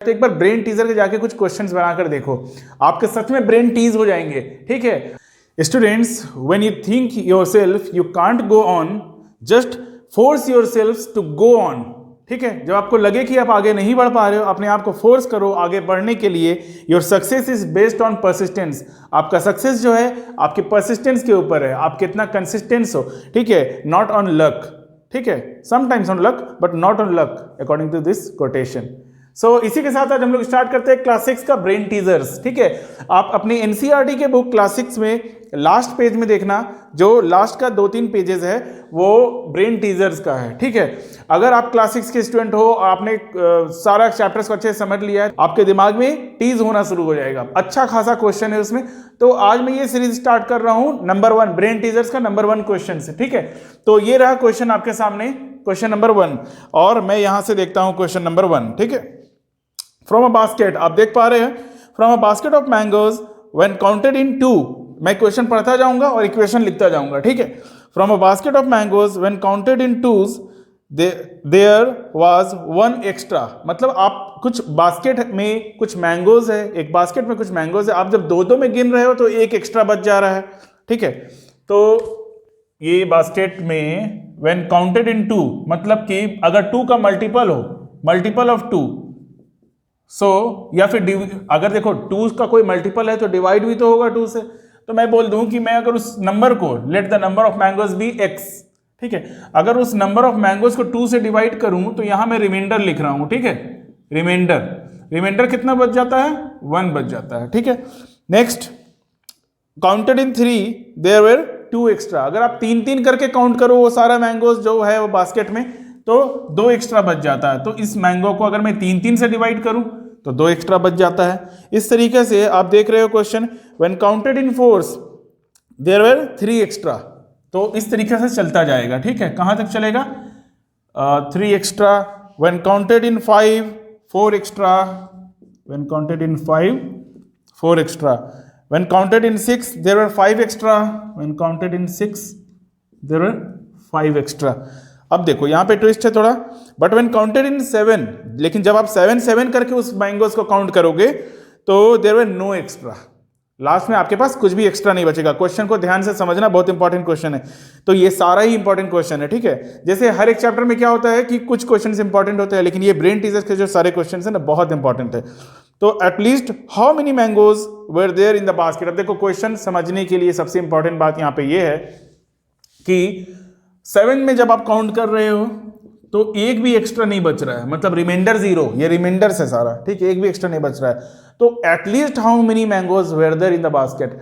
तो एक बार brain teaser के जाके कुछ क्वेश्चंस बनाकर देखो, आपके सच में ब्रेन टीज हो जाएंगे। ठीक है students, when you think yourself you can't go on, just force yourself to go on. ठीक है, जब आपको लगे कि आप आगे नहीं बढ़ पा रहे हो, अपने आप को फोर्स करो आगे बढ़ने के लिए। Your success is based on persistence. आपका सक्सेस जो है आपके परसिस्टेंस के ऊपर है, आप कितना कंसिस्टेंस हो। ठीक है, नॉट ऑन लक। ठीक है, sometimes on luck but not on luck according to this quotation. इसी के साथ आज हम लोग स्टार्ट करते हैं क्लास 6 का ब्रेन टीजर्स। ठीक है, आप अपनी एनसीईआरटी के बुक क्लास 6 में लास्ट पेज में देखना, जो लास्ट का 2-3 पेजेस है वो ब्रेन टीजर्स का है। ठीक है, अगर आप क्लास 6 के स्टूडेंट हो, आपने सारा चैप्टर्स को अच्छे से समझ लिया है, आपके दिमाग में टीज होना शुरू हो जाएगा। अच्छा खासा क्वेश्चन है उसमें। तो आज मैं ये सीरीज स्टार्ट कर रहा हूं नंबर 1 ब्रेन टीजर्स का नंबर 1 क्वेश्चन से। ठीक है, तो ये रहा क्वेश्चन आपके सामने, क्वेश्चन नंबर 1, और मैं यहां से देखता हूं क्वेश्चन नंबर 1। ठीक है, फ्रॉम अ बास्केट, आप देख पा रहे हैं, from a basket of mangoes when counted इन 2, मैं क्वेश्चन पढ़ता जाऊंगा और इक्वेशन लिखता जाऊंगा। ठीक है, from a basket of mangoes when counted in 2s there was 1 extra. मतलब आप कुछ बास्केट में कुछ मैंगोज है, एक बास्केट में कुछ मैंगोज है, आप जब 2-2 में गिन रहे हो तो 1 एक्स्ट्रा बच जा रहा है। ठीक है, तो ये बास्केट में व्हेन काउंटेड इन 2 मतलब कि अगर 2 का मल्टीपल हो, मल्टीपल ऑफ 2, या फिर अगर देखो 2 का कोई मल्टीपल है तो डिवाइड भी तो होगा 2 से। तो मैं बोल दूं कि मैं अगर उस नंबर को, let the number of mangoes be x। ठीक है, अगर उस नंबर ऑफ मैंगोज को 2 से डिवाइड करूं तो यहां मैं रिमाइंडर लिख रहा हूं। ठीक है, रिमाइंडर कितना बच जाता है, 1 बच जाता है। ठीक है, next, counted in 3 there were 2 extra. अगर आप 3-3 करके काउंट करो वो सारा मैंगोज जो है वो बास्केट में, तो 2 एक्स्ट्रा बच जाता है। तो इस मैंगो को अगर मैं 3-3 से डिवाइड करूं तो 2 एक्स्ट्रा बच जाता है। इस तरीके से आप देख रहे हो question, when counted in 4s there were 3 extra. तो इस तरीके से चलता जाएगा। ठीक है, कहां तक चलेगा, 3 extra, when counted in 5 4 extra, when counted in 5 4 extra, when counted in 6 there were 5 extra, when counted in 6 there were 5 extra. अब देखो यहां पे ट्विस्ट है थोड़ा, बट व्हेन काउंटेड इन 7, लेकिन जब आप 7 करके उस मैंगोज को काउंट करोगे तो there were no extra. Last में आपके पास कुछ भी एक्स्ट्रा नहीं बचेगा। क्वेश्चन को ध्यान से समझना, बहुत इंपॉर्टेंट क्वेश्चन है। तो ये सारा ही इंपॉर्टेंट क्वेश्चन है। ठीक है, जैसे हर एक चैप्टर में क्या होता है कि कुछ क्वेश्चन इंपॉर्टेंट होते हैं, लेकिन ये ब्रेन टीजर्स के जो सारे क्वेश्चन है ना बहुत इंपॉर्टेंट है। तो at least how many mangoes were there in the basket. अब देखो क्वेश्चन समझने के लिए सबसे इंपॉर्टेंट बात यहाँ पे ये है कि 7 में जब आप काउंट कर रहे हो तो एक भी एक्स्ट्रा नहीं बच रहा है, मतलब रिमाइंडर 0, ये रिमाइंडर से सारा। ठीक है, एक भी एक्स्ट्रा नहीं बच रहा है। तो at least how many mangoes were there in the basket.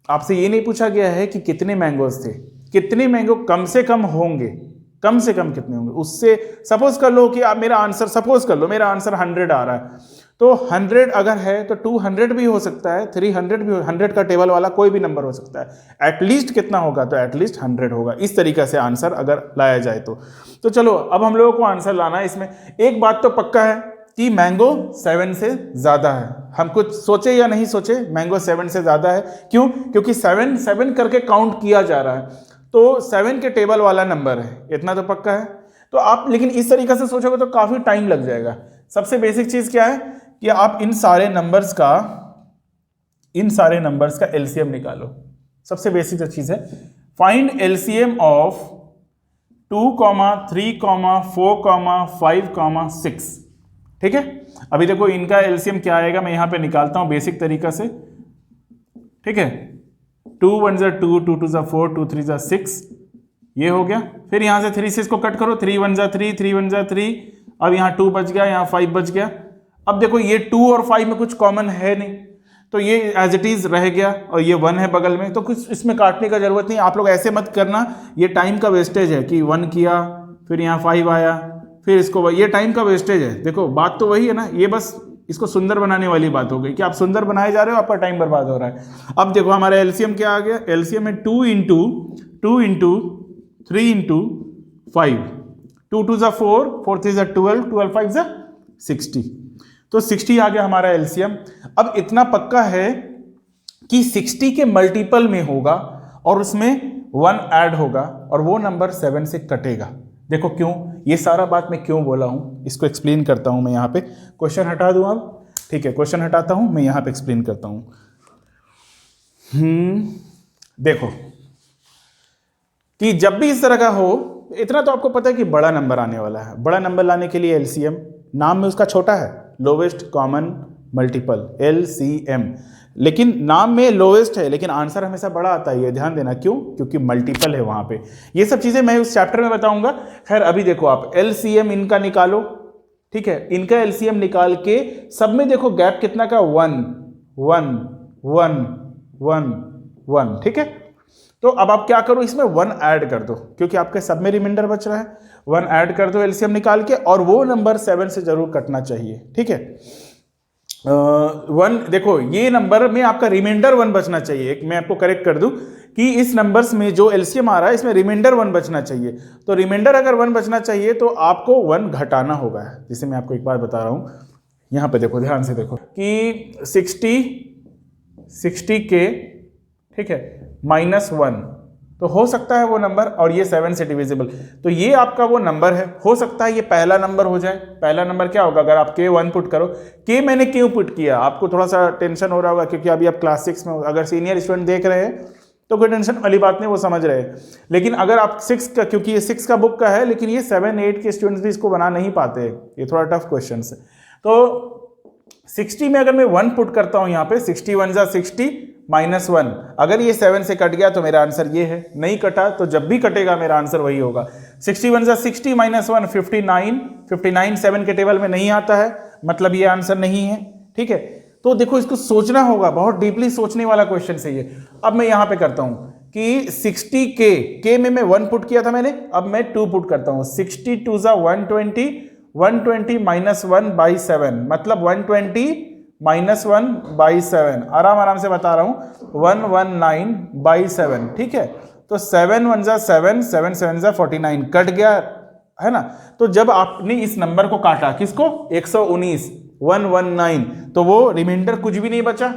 आपसे ये नहीं पूछा गया है कि कितने मैंगोज थे, कितने मैंगो कम से कम होंगे, कम से कम कितने होंगे। उससे सपोज कर लो कि आप मेरा आंसर, सपोज कर लो मेरा आंसर 100 आ रहा है, तो 100 अगर है तो 200 भी हो सकता है, 300 भी हो, 100 का टेबल वाला कोई भी नंबर हो सकता है। एटलीस्ट कितना होगा, तो एटलीस्ट 100 होगा। इस तरीके से आंसर अगर लाया जाए तो चलो अब हम लोगों को आंसर लाना है। इसमें एक बात तो पक्का है कि मैंगो 7 से ज्यादा है। हम कुछ सोचे या नहीं सोचे, मैंगो 7 से ज्यादा है। क्यों? क्योंकि 7 करके काउंट किया जा रहा है, तो 7 के टेबल वाला नंबर है, इतना तो पक्का है। तो आप लेकिन इस तरीके से सोचोगे तो काफी टाइम लग जाएगा। सबसे बेसिक चीज क्या है कि आप इन सारे नंबर्स का एलसीएम निकालो। सबसे बेसिक जो चीज है, फाइंड एलसीएम ऑफ 2, 3, 4, 5, 6। ठीक है, अभी देखो इनका एलसीएम क्या आएगा, मैं यहां पे निकालता हूं बेसिक तरीका से। ठीक है, 2 1 जा 2, 2 2 जा 4, 2 3 जा 6, ये हो गया। फिर यहां से 3 से इसको कट करो, 3 1 जा 3, 3 1 जा 3, अब यहां 2 बच गया, यहां 5 बच गया। अब देखो ये 2 और 5 में कुछ कॉमन है नहीं, तो ये एज इट इज रह गया, और ये 1 है बगल में, तो कुछ इसमें काटने का जरूरत नहीं। आप लोग ऐसे मत करना, ये टाइम का वेस्टेज है कि 1 किया, फिर यहाँ 5 आया, फिर इसको, ये टाइम का वेस्टेज है। देखो बात तो वही है ना, ये बस इसको सुंदर बनाने वाली बात हो गई कि आप सुंदर बनाए जा रहे हो, आपका टाइम बर्बाद हो रहा है। अब देखो हमारा एलसीएम क्या आ गया, एलसीएम है 2 इंटू 3 इंटू 5, 2 2 जा 4, 4 3 जा 12, 12 5 जा 60, तो 60 आ गया हमारा एलसीएम। अब इतना पक्का है कि 60 के मल्टीपल में होगा और उसमें 1 ऐड होगा और वो नंबर 7 से कटेगा। देखो क्यों, ये सारा बात मैं क्यों बोला हूँ इसको एक्सप्लेन करता हूँ मैं यहाँ पे। क्वेश्चन हटा दूँ अब, ठीक है, क्वेश्चन हटाता हूँ, मैं यहाँ पे एक्सप्लेन करता हूँ। देखो कि जब भी इस तरह का हो, इतना तो आपको पता है कि बड़ा नंबर आने वाला है। बड़ा नंबर लाने के लिए एलसीएम, नाम में उसका छोटा है, लोवेस्ट कॉमन मल्टीपल, एलसीएम, लेकिन नाम में लोवेस्ट है लेकिन आंसर हमेशा बड़ा आता है, ये ध्यान देना। क्यों? क्योंकि मल्टीपल है वहां पे। ये सब चीजें मैं उस चैप्टर में बताऊंगा। खैर अभी देखो आप एलसीएम इनका निकालो, ठीक है, इनका एलसीएम निकाल के सब में देखो गैप कितना का, 1 1 1 1 1, ठीक है। तो अब आप क्या करो, इसमें 1 ऐड कर दो क्योंकि आपके सब में रिमाइंडर बच रहा है। 1 ऐड कर दो एलसीएम निकाल के, और वो नंबर 7 से जरूर कटना चाहिए, ठीक है। 1 देखो, ये नंबर में आपका रिमाइंडर 1 बचना चाहिए। एक मैं आपको करेक्ट कर दूं कि इस नंबर्स में जो एलसीएम आ रहा है इसमें रिमाइंडर 1 बचना चाहिए। तो रिमाइंडर अगर 1 बचना चाहिए तो आपको 1 घटाना होगा। जिसे मैं आपको एक बार बता रहा हूं, यहां पे देखो, ध्यान से देखो कि 60 के, ठीक है, -1, तो हो सकता है वो नंबर, और ये 7 से डिविजिबल, तो ये आपका वो नंबर है। हो सकता है ये पहला नंबर हो जाए। पहला नंबर क्या होगा अगर आप K1 पुट करो। K मैंने क्यों पुट किया, आपको थोड़ा सा टेंशन हो रहा होगा क्योंकि अभी आप क्लास 6 में, अगर सीनियर स्टूडेंट देख रहे हैं तो कोई टेंशन वाली बात नहीं, वो समझ रहे हैं। लेकिन अगर आप 6 का, क्योंकि ये 6 का बुक का है, लेकिन ये 7, 8 के स्टूडेंट्स भी इसको बना नहीं पाते, ये थोड़ा टफ क्वेश्चन है। तो 60 में अगर मैं 1 पुट करता हूं यहाँ पे, 61 जा 60 -1, अगर ये 7 से कट गया तो मेरा आंसर ये है। नहीं कटा तो जब भी कटेगा मेरा आंसर वही होगा। 61 जा 60 -1 59, 59 7 के टेबल में नहीं आता है, मतलब ये आंसर नहीं है, ठीक है। तो देखो इसको सोचना होगा, बहुत डीपली सोचने वाला क्वेश्चन है ये। अब मैं यहाँ पे करता हूँ कि 60 के में मैं 1 पुट किया था मैंने, अब मैं 2 पुट करता हूँ। 62 जा 120, 120 -1/7, मतलब 120 -1/7, आराम से बता रहा हूं, 119/7, ठीक है। तो 7 1 जा 7, 7 7 जा 49, कट गया है ना। तो जब आपने इस नंबर को काटा, किसको, 119, 119, तो वो रिमाइंडर कुछ भी नहीं बचा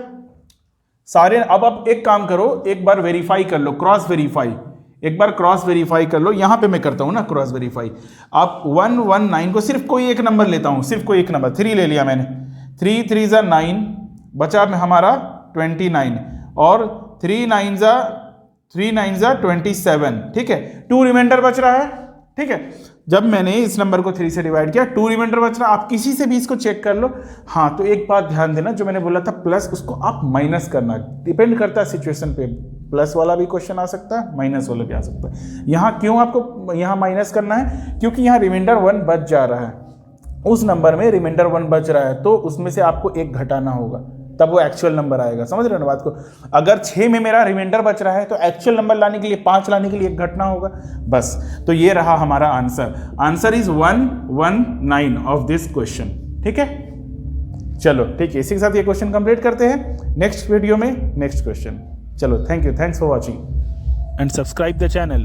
सारे। अब आप एक काम करो, एक बार वेरीफाई कर लो, क्रॉस वेरीफाई, एक बार क्रॉस वेरीफाई कर लो। यहां पे मैं करता हूं ना क्रॉस वेरीफाई। आप 119 को सिर्फ कोई एक नंबर लेता हूं, सिर्फ कोई एक नंबर, 3 ले लिया मैंने, 3 3 जा 9, बचा हमारा 29, और 3 9 जा 27, ठीक है। 2 रिमाइंडर बच रहा है, ठीक है। जब मैंने इस नंबर को 3 से डिवाइड किया, 2 रिमाइंडर बच रहा है। आप किसी से भी इसको चेक कर लो। हाँ, तो एक बात ध्यान देना, जो मैंने बोला था प्लस, उसको आप माइनस करना, डिपेंड करता है सिचुएशन पे। प्लस वाला भी क्वेश्चन आ सकता है, माइनस वाला भी आ सकता है। यहाँ क्यों आपको यहाँ माइनस करना है, क्योंकि यहाँ रिमाइंडर 1 बच जा रहा है, उस नंबर में रिमाइंडर 1 बच रहा है, तो उसमें से आपको 1 घटाना होगा, तब वो एक्चुअल नंबर आएगा। समझ रहे हो ना बात को। अगर 6 में मेरा रिमाइंडर बच रहा है तो एक्चुअल नंबर लाने के लिए 5 लाने के लिए 1 घटना होगा, बस। तो ये रहा हमारा answer. Answer is 119 of this question, ठीक है। चलो ठीक है, इसी के साथ ये क्वेश्चन कंप्लीट करते हैं। नेक्स्ट वीडियो में नेक्स्ट क्वेश्चन। चलो, thank you, thanks for watching and subscribe the channel.